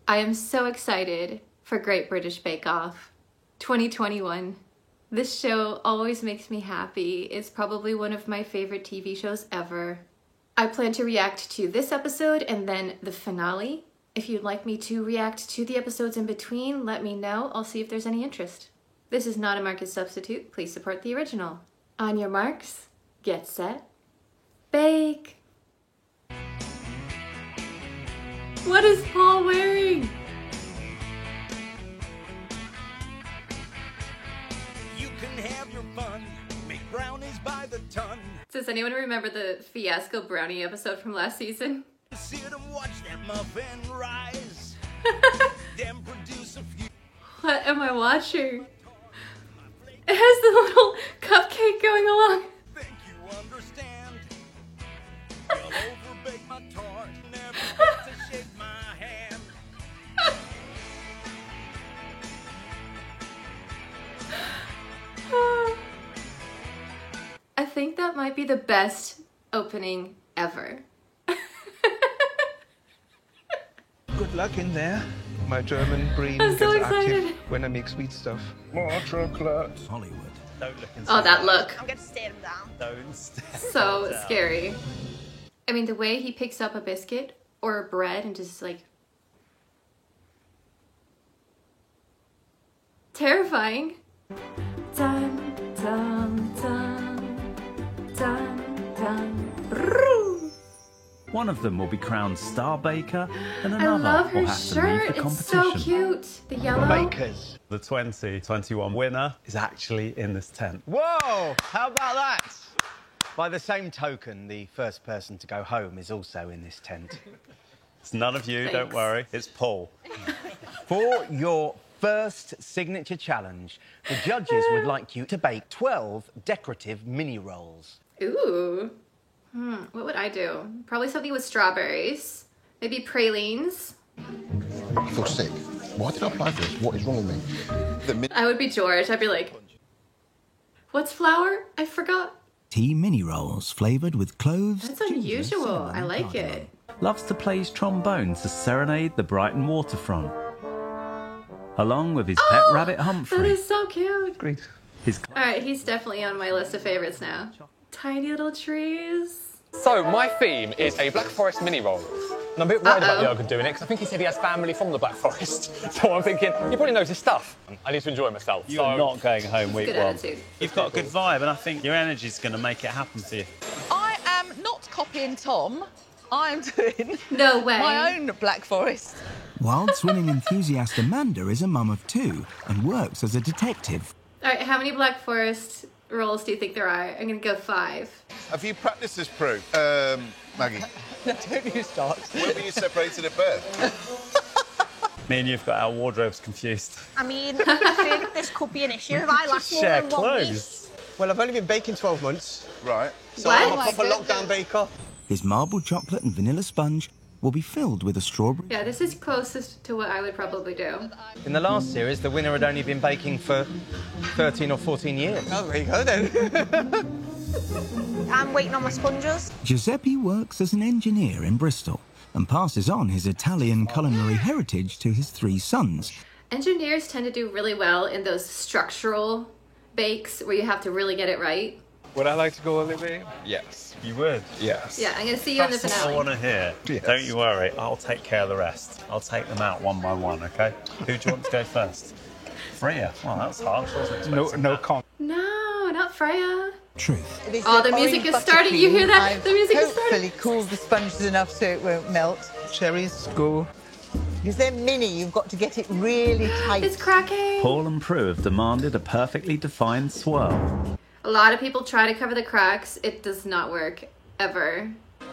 I am so excited for Great British Bake Off 2021. This show always makes me happy. It's probably one of my favorite TV shows ever. I plan to react to this episode and then the finale. If you'd like me to react to the episodes in between, let me know. I'll see if there's any interest. This is not a market substitute. Please support the original. On your marks, get set, bake! What is Paul wearing? You can have your fun, make brownies by the ton. Does anyone remember the fiasco brownie episode from last season? Sit and watch that muffin rise. Then produce a few. What am I watching? It has the little cupcake going along. Think you understand? You'll overbake my tart, never get to shake my hand. I think that might be the best opening ever. Good luck in there. My German brain I'm gets so active excited. when I make sweet stuff. More chocolate. Hollywood. Don't look inside. Oh, that look. I'm going to stare him down. Don't stare So down. scary. I mean, the way he picks up a biscuit or a bread and just like... terrifying. Dun, dun, dun, dun, dun. Brrrr. One of them will be crowned Star Baker, and I another love her will have to leave shirt. the It's competition. so cute. The yellow. Bakers. The 2021 winner is actually in this tent. Whoa! How about that? By the same token, the first person to go home is also in this tent. It's none of you, don't Thanks. worry. It's Paul. For your first signature challenge, the judges would like you to bake 12 decorative mini rolls. Ooh. What would I do? Probably something with strawberries. Maybe pralines. I feel sick. Why did I apply for this? What is wrong with me? I would be George. I'd be like, what's flour? I forgot. Tea mini rolls flavoured with cloves. That's ginger, unusual. cinnamon, I and like cardamom. it. Loves to play his trombone to serenade the Brighton waterfront. Along with his pet rabbit Humphrey. That is so cute. Great. His Alright, he's definitely on my list of favorites now. Tiny little trees. So, my theme is a Black Forest mini roll. And I'm a bit worried about Jürgen doing it because I think he said he has family from the Black Forest. So I'm thinking, he probably knows his stuff. I need to enjoy myself. You're not going home week Good one. attitude. You've got a good vibe, and I think your energy's going to make it happen for you. I am not copying Tom. I'm doing No way. my own Black Forest. wild swimming enthusiast Amanda is a mum of 2 and works as a detective. Alright, how many Black Forest rolls do you think there are? I'm gonna go 5. Have you practiced this, Prue? Maggie, Don't you start. when were you separated at birth? Me and you've got our wardrobes confused. I mean, I think this could be an issue if I last more Share than 1 week. clothes. Well, I've only been baking 12 months, Right. so What? I'm Oh a my proper goodness. lockdown baker. His marbled chocolate and vanilla sponge will be filled with a strawberry. Yeah, this is closest to what I would probably do. In the last series, the winner had only been baking for 13 or 14 years. Oh, there you go then. I'm waiting on my sponges. Giuseppe works as an engineer in Bristol and passes on his Italian culinary heritage to his 3 sons. Engineers tend to do really well in those structural bakes where you have to really get it right. Would I like to go, Olivia? Yes. You would? Yes. Yeah, I'm gonna see you in the That's what I finale. want to hear. Yes. Don't you worry, I'll take care of the rest. I'll take them out one by one, okay? Who do you want to go first? Freya. Well, that's harsh. I wasn't expecting No that. comment. No, not Freya. Truth. Oh, the music is starting. You hear that? The music is starting. Hopefully cooled the sponges enough so it won't melt. Cherries, go. Because they're mini, you've got to get it really tight. It's cracking. Paul and Prue have demanded a perfectly defined swirl. A lot of people try to cover the cracks. It does not work, ever.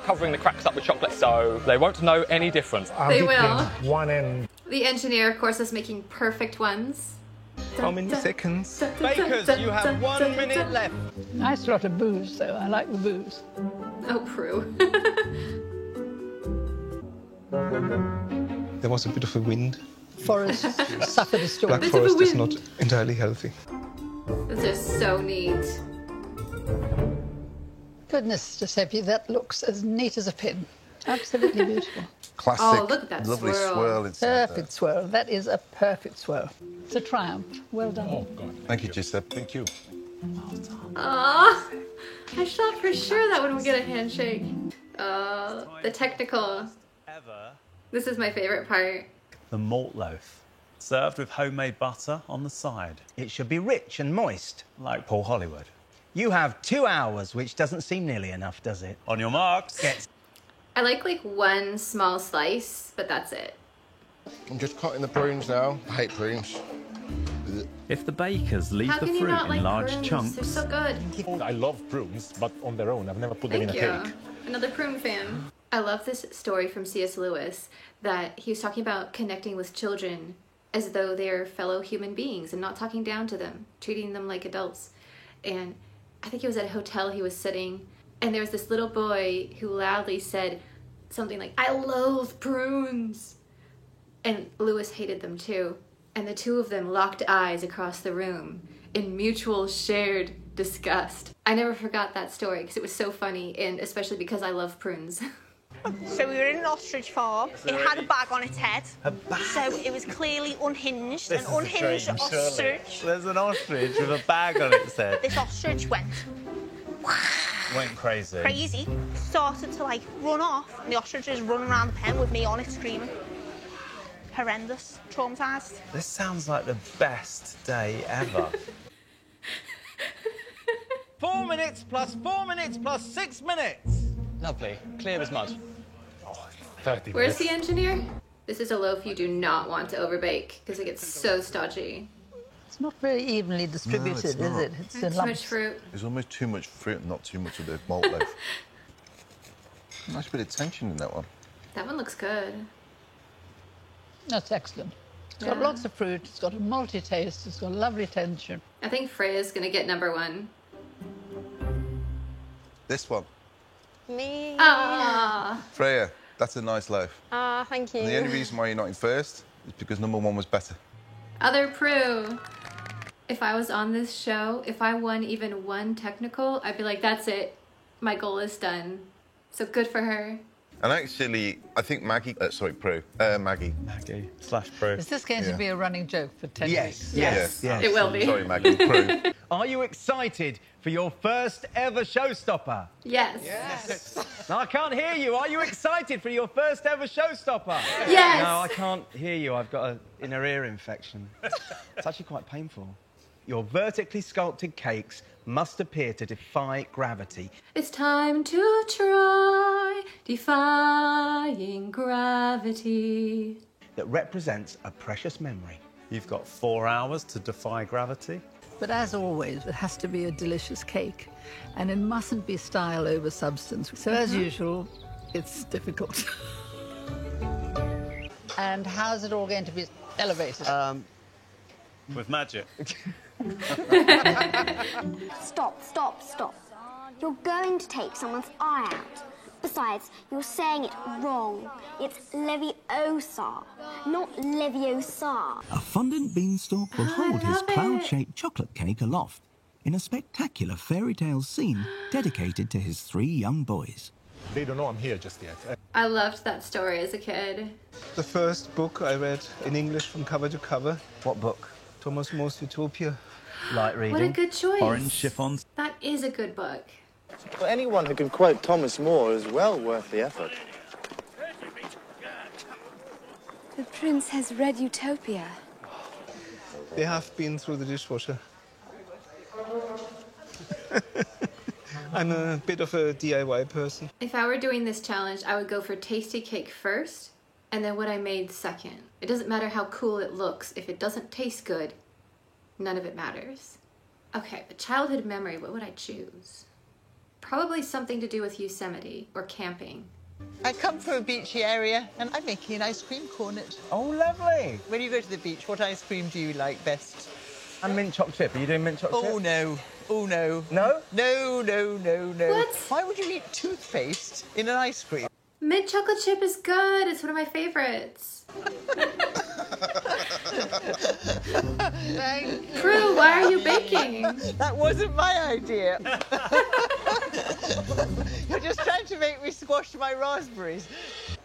Covering the cracks up with chocolate so they won't know any difference. They will. One end. The engineer, of course, is making perfect ones. How many seconds? Bakers, you have 1 minute left. Nice lot of booze, though. I like the booze. Oh, Prue. There was a bit of a wind. Forest suffered a storm. Black Bit of a Forest is wind. not entirely healthy. This is so neat. Goodness, Giuseppe, that looks as neat as a pin. Absolutely beautiful. Classic, Oh, look at that lovely swirl. swirl inside Perfect swirl. That is a perfect swirl. It's a triumph. Well done. there. Thank you, Giuseppe. Thank you. Aw, I thought for sure that one would get a handshake. The technical. This is my favorite part. The malt loaf, served with homemade butter on the side. It should be rich and moist. Like Paul Hollywood. You have 2 hours, which doesn't seem nearly enough, does it? On your marks. Get I like one small slice, but that's it. I'm just cutting the prunes now. I hate prunes. If the bakers leave How the can you fruit not in like large prunes? chunks, They're so good. I love prunes, but on their own. I've never put them in Thank a you. cake. Another prune fan. I love this story from C.S. Lewis that he was talking about connecting with children as though they're fellow human beings and not talking down to them, treating them like adults. And I think he was at a hotel he was sitting, and there was this little boy who loudly said something like, "I loathe prunes." And Lewis hated them too. And the two of them locked eyes across the room in mutual shared disgust. I never forgot that story because it was so funny, and especially because I love prunes. So we were in an ostrich farm. It had a bag on its head. So it was clearly unhinged. An unhinged ostrich. There's an ostrich with a bag on its head. This ostrich went Went crazy. crazy, started to like run off, and the ostrich was running around the pen with me on it screaming. Horrendous, traumatised. This sounds like the best day ever. 4 minutes plus 4 minutes plus 6 minutes. Lovely. Clear as mud. 30 Where's the engineer? This is a loaf you do not want to overbake because it gets so stodgy. It's not very evenly distributed, it's not. is it? It's in Too much lumps. fruit. There's almost too much fruit and not too much of the malt loaf. Nice bit of tension in that one. That one looks good. That's excellent. It's got Yeah. lots of fruit. It's got a malty taste. It's got lovely tension. I think Freya's gonna get #1. This one. Me. Ah. Freya, that's a nice loaf. Ah, thank you. And the only reason why you're not in first is because #1 was better. Other Prue. If I was on this show, if I won even one technical, I'd be like, that's it. My goal is done. So good for her. And actually, I think Maggie, Prue, Maggie. Maggie / Prue. Is this going to be a running joke for 10 Yes, weeks? yes, yes. It will be. Sorry, Maggie, Prue. Are you excited for your first ever showstopper? Yes. No, I can't hear you. Are you excited for your first ever showstopper? Yes. No, I can't hear you. I've got an inner ear infection. It's actually quite painful. Your vertically sculpted cakes must appear to defy gravity. It's time to try defying gravity. That represents a precious memory. You've got 4 hours to defy gravity. But as always, it has to be a delicious cake. And it mustn't be style over substance. So as usual, it's difficult. And how's it all going to be elevated? With magic. Stop, stop, stop. You're going to take someone's eye out. Besides, you're saying it wrong. It's Leviosa, not Leviosa. A fondant beanstalk will hold his cloud-shaped chocolate cake aloft in a spectacular fairy tale scene dedicated to his 3 young boys. They don't know I'm here just yet. I loved that story as a kid. The first book I read in English from cover to cover. What book? Thomas More's Utopia. Light reading. What a good choice. Orange chiffons. That is a good book. Well, anyone who can quote Thomas More is well worth the effort. The prince has read Utopia. They have been through the dishwasher. I'm a bit of a DIY person. If I were doing this challenge, I would go for tasty cake first, and then what I made second. It doesn't matter how cool it looks. If it doesn't taste good, none of it matters. Okay, but childhood memory, what would I choose? Probably something to do with Yosemite or camping. I come from a beachy area and I'm making an ice cream cornet. Oh, lovely. When you go to the beach, what ice cream do you like best? And mint choc chip. Are you doing mint choc chip? Oh, no. Oh, no. No? No, no, no, no. What? Why would you eat toothpaste in an ice cream? Mint chocolate chip is good. It's one of my favorites. Prue, why are you baking? That wasn't my idea. You're just trying to make me squash my raspberries.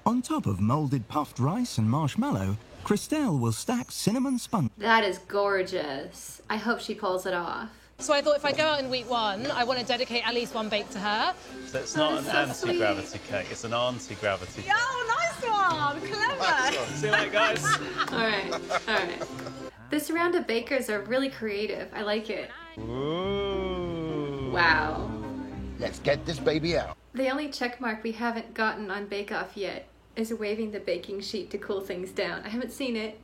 On top of moulded puffed rice and marshmallow, Christelle will stack cinnamon sponge. That is gorgeous. I hope she pulls it off. So I thought if I go out in week 1, I want to dedicate at least one bake to her. So it's not an anti-gravity cake, it's an auntie-gravity cake. Oh, nice one. Clever. See you later, guys. All right. This round of bakers are really creative. I like it. Ooh. Wow. Let's get this baby out. The only check mark we haven't gotten on Bake Off yet is waving the baking sheet to cool things down. I haven't seen it.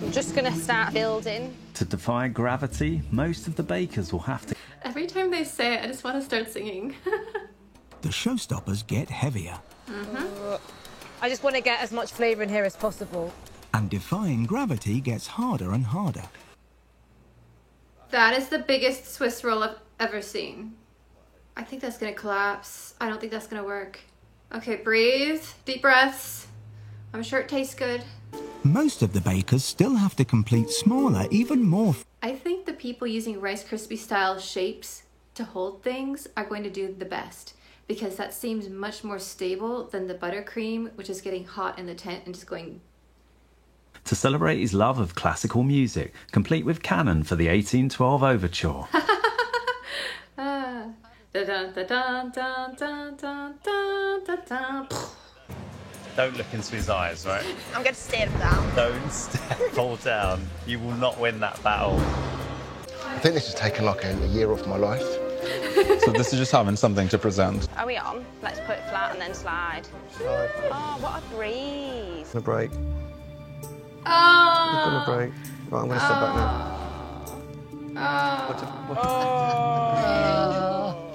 I'm just gonna start building. To defy gravity, most of the bakers will have to... Every time they say it, I just want to start singing. The showstoppers get heavier. I just want to get as much flavour in here as possible. And defying gravity gets harder and harder. That is the biggest Swiss roll I've ever seen. I think that's gonna collapse. I don't think that's gonna work. Okay, breathe. Deep breaths. I'm sure it tastes good. Most of the bakers still have to complete smaller, even more... I think the people using Rice Krispie style shapes to hold things are going to do the best, because that seems much more stable than the buttercream, which is getting hot in the tent and just going... To celebrate his love of classical music, complete with canon for the 1812 overture. Don't look into his eyes, right? I'm going to stare him down. Don't fall down. You will not win that battle. I think this has taken like a year off my life. So this is just having something to present. Are we on? Let's put it flat and then slide. Oh, what a breeze. A break. Oh. We've got a break. Right, I'm going to step back now.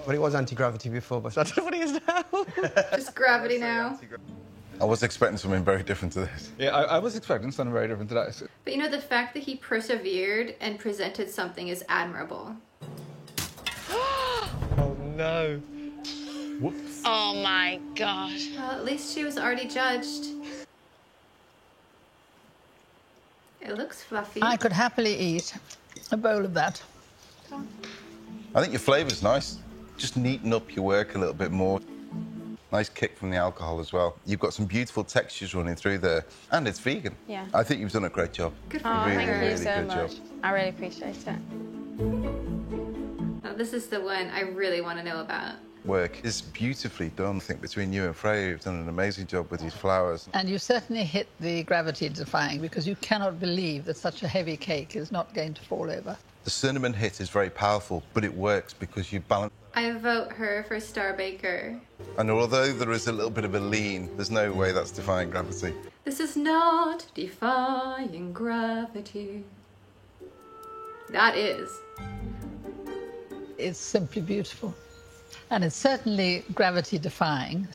Well, it was anti-gravity before, but I don't know what it is now. Just gravity now. I was expecting something very different to this. Yeah, I was expecting something very different to that. But you know, the fact that he persevered and presented something is admirable. Oh, no. Whoops. Oh, my gosh. Well, at least she was already judged. It looks fluffy. I could happily eat a bowl of that. I think your flavour's nice. Just neaten up your work a little bit more. Nice kick from the alcohol as well. You've got some beautiful textures running through there, and it's vegan. Yeah. I think you've done a great job. Good for Oh, you. thank you really so good much. job. I really appreciate it. Now, this is the one I really want to know about. Work is beautifully done. I think between you and Freya, you've done an amazing job with these flowers. And you certainly hit the gravity defying, because you cannot believe that such a heavy cake is not going to fall over. The cinnamon hit is very powerful, but it works because you balance. I vote her for Star Baker. And although there is a little bit of a lean, there's no way that's defying gravity. This is not defying gravity. That is. It's simply beautiful. And it's certainly gravity defying.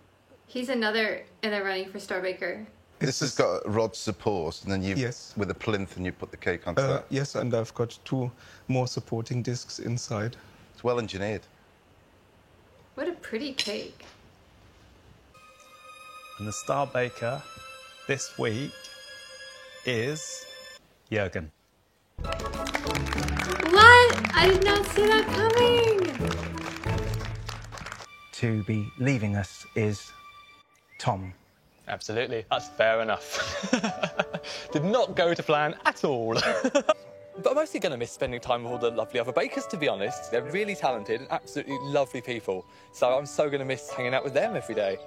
He's another in the running for Star Baker. This has got rod support, and then you, with a plinth, and you put the cake onto that. Yes, and I've got 2 more supporting discs inside. It's well engineered. What a pretty cake. And the star baker this week is Jürgen. What? I did not see that coming. To be leaving us is Tom. Absolutely, that's fair enough. Did not go to plan at all. But I'm mostly going to miss spending time with all the lovely other bakers, to be honest. They're really talented and absolutely lovely people. So I'm so going to miss hanging out with them every day.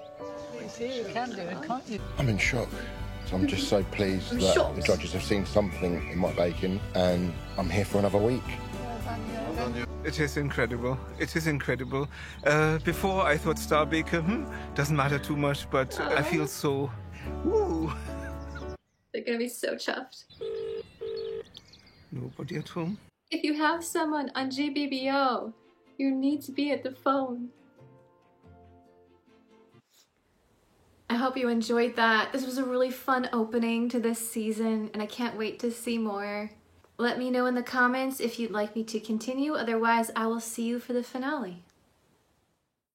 You see, you can do it, can't you? I'm in shock. So I'm just so pleased that the judges have seen something in my baking, and I'm here for another week. It is incredible. It is incredible. Before I thought Star Baker, doesn't matter too much, but I feel so... Woo! They're gonna be so chuffed. Nobody at home? If you have someone on GBBO, you need to be at the phone. I hope you enjoyed that. This was a really fun opening to this season, and I can't wait to see more. Let me know in the comments if you'd like me to continue. Otherwise, I will see you for the finale.